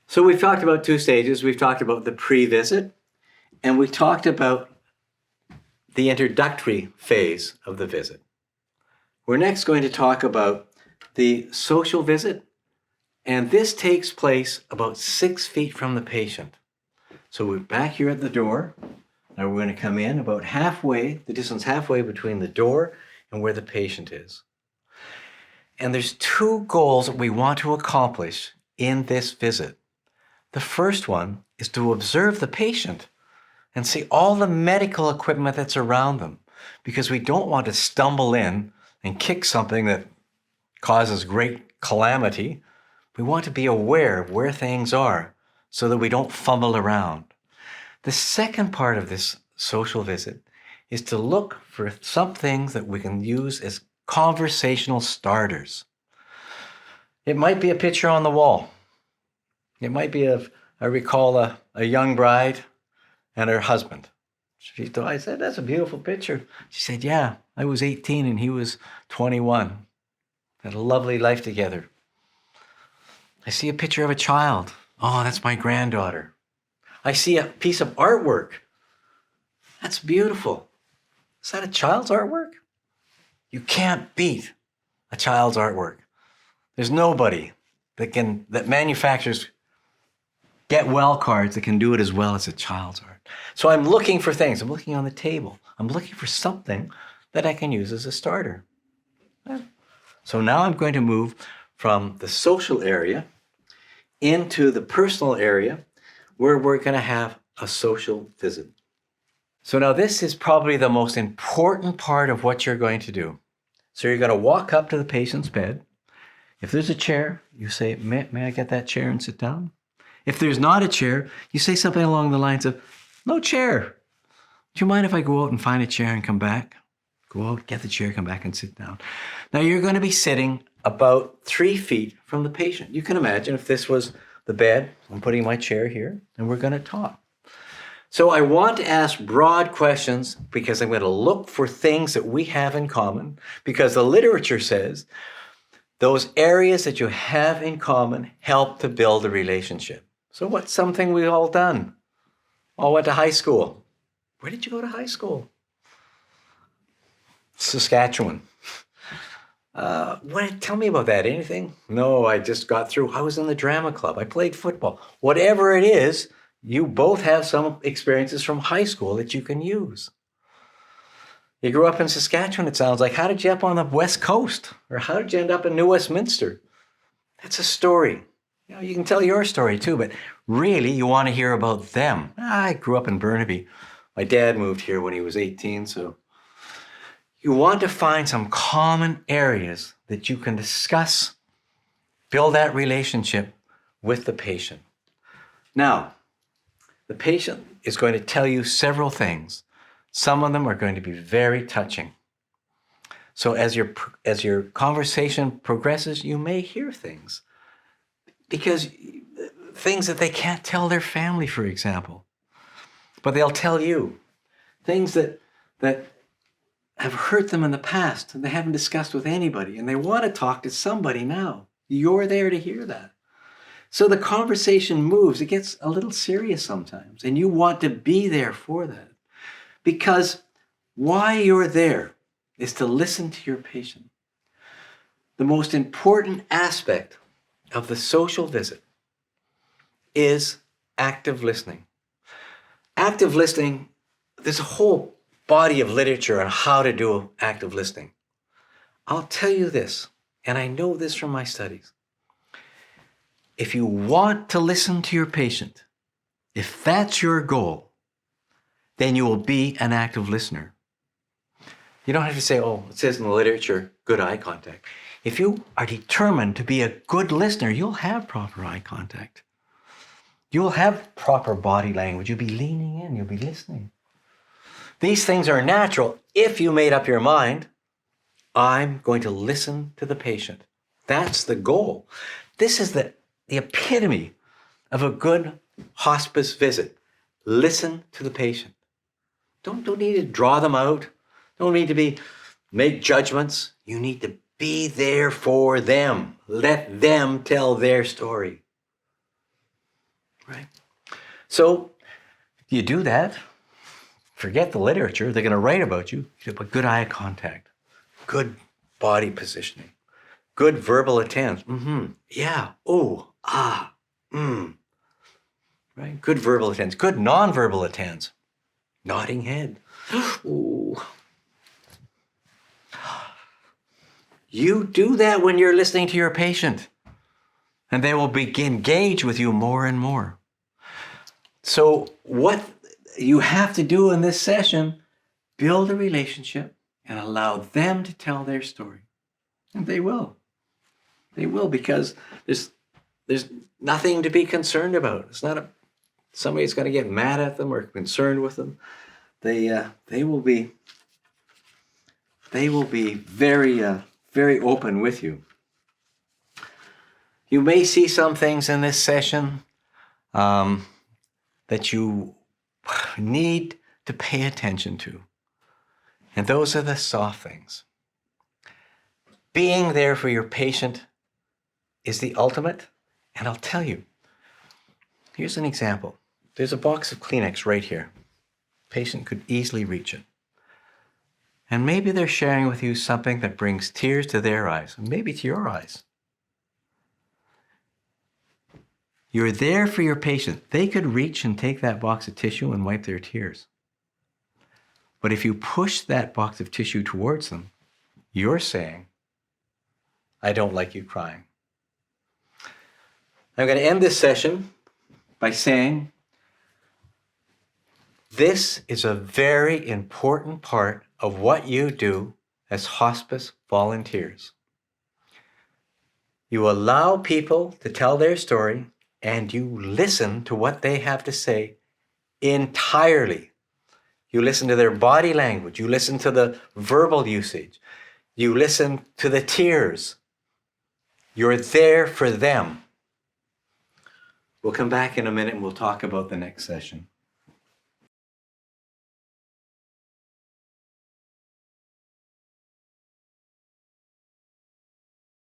So we've talked about two stages. We've talked about the pre-visit, and we talked about the introductory phase of the visit. We're next going to talk about the social visit, and this takes place about 6 feet from the patient. So we're back here at the door. Now we're going to come in about halfway, the distance halfway between the door and where the patient is. And there's 2 goals that we want to accomplish in this visit. The first one is to observe the patient and see all the medical equipment that's around them, because we don't want to stumble in and kick something that causes great calamity. We want to be aware of where things are so that we don't fumble around. The second part of this social visit is to look for some things that we can use as conversational starters. It might be a picture on the wall. It might be I recall a young bride and her husband. I said, "That's a beautiful picture." She said, "Yeah, I was 18 and he was 21. Had a lovely life together." I see a picture of a child. "Oh, that's my granddaughter." I see a piece of artwork. "That's beautiful." Is that a child's artwork? You can't beat a child's artwork. There's nobody that manufactures get well cards that can do it as well as a child's art. So I'm looking for things. I'm looking on the table. I'm looking for something that I can use as a starter. So now I'm going to move from the social area into the personal area where we're going to have a social visit. So now this is probably the most important part of what you're going to do. So you're going to walk up to the patient's bed. If there's a chair, you say, may I get that chair and sit down? If there's not a chair, you say something along the lines of, "No chair. Do you mind if I go out and find a chair and come back?" Go out, get the chair, come back and sit down. Now you're going to be sitting about 3 feet from the patient. You can imagine if this was the bed, I'm putting my chair here and we're going to talk. So I want to ask broad questions because I'm going to look for things that we have in common, because the literature says those areas that you have in common help to build a relationship. So what's something we've all done? All went to high school. Where did you go to high school? Saskatchewan. Tell me about that. Anything? No, I just got through. I was in the drama club. I played football. Whatever it is, you both have some experiences from high school that you can use. You grew up in Saskatchewan, it sounds like. How did you end up on the West Coast? Or how did you end up in New Westminster? That's a story. You can tell your story too, but really you want to hear about them. I grew up in Burnaby. My dad moved here when he was 18, so you want to find some common areas that you can discuss, build that relationship with the patient. Now, the patient is going to tell you several things. Some of them are going to be very touching. So as your conversation progresses, you may hear things. Because things that they can't tell their family, for example. But they'll tell you. Things that have hurt them in the past and they haven't discussed with anybody, and they want to talk to somebody now. You're there to hear that. So the conversation moves. It gets a little serious sometimes, and you want to be there for that. Because why you're there is to listen to your patient. The most important aspect of the social visit is active listening. Active listening, there's a whole body of literature on how to do active listening. I'll tell you this, and I know this from my studies. If you want to listen to your patient, if that's your goal, then you will be an active listener. You don't have to say, "Oh, it says in the literature, good eye contact." If you are determined to be a good listener, you'll have proper eye contact. You'll have proper body language. You'll be leaning in. You'll be listening. These things are natural if you made up your mind, I'm going to listen to the patient. That's the goal. This is the epitome of a good hospice visit. Listen to the patient. Don't need to draw them out. Don't need to make judgments. You need to be there for them. Let them tell their story. right? So you do that, forget the literature, they're going to write about you, but good eye contact, good body positioning, good verbal attempts. Yeah, oh, ah, right? Good verbal attempts, good nonverbal attempts, nodding head. Ooh. You do that when you're listening to your patient, and they will engage with you more and more. So what you have to do in this session, build a relationship and allow them to tell their story. And they will. They will, because there's nothing to be concerned about. It's not somebody's going to get mad at them or concerned with them. They will be very open with you. You may see some things in this session that you need to pay attention to. And those are the soft things. Being there for your patient is the ultimate. And I'll tell you, here's an example. There's a box of Kleenex right here. Patient could easily reach it. And maybe they're sharing with you something that brings tears to their eyes, and maybe to your eyes. You're there for your patient. They could reach and take that box of tissue and wipe their tears. But if you push that box of tissue towards them, you're saying, I don't like you crying. I'm going to end this session by saying, this is a very important part of what you do as hospice volunteers. You allow people to tell their story, and you listen to what they have to say entirely. You listen to their body language. You listen to the verbal usage. You listen to the tears. You're there for them. We'll come back in a minute and we'll talk about the next session.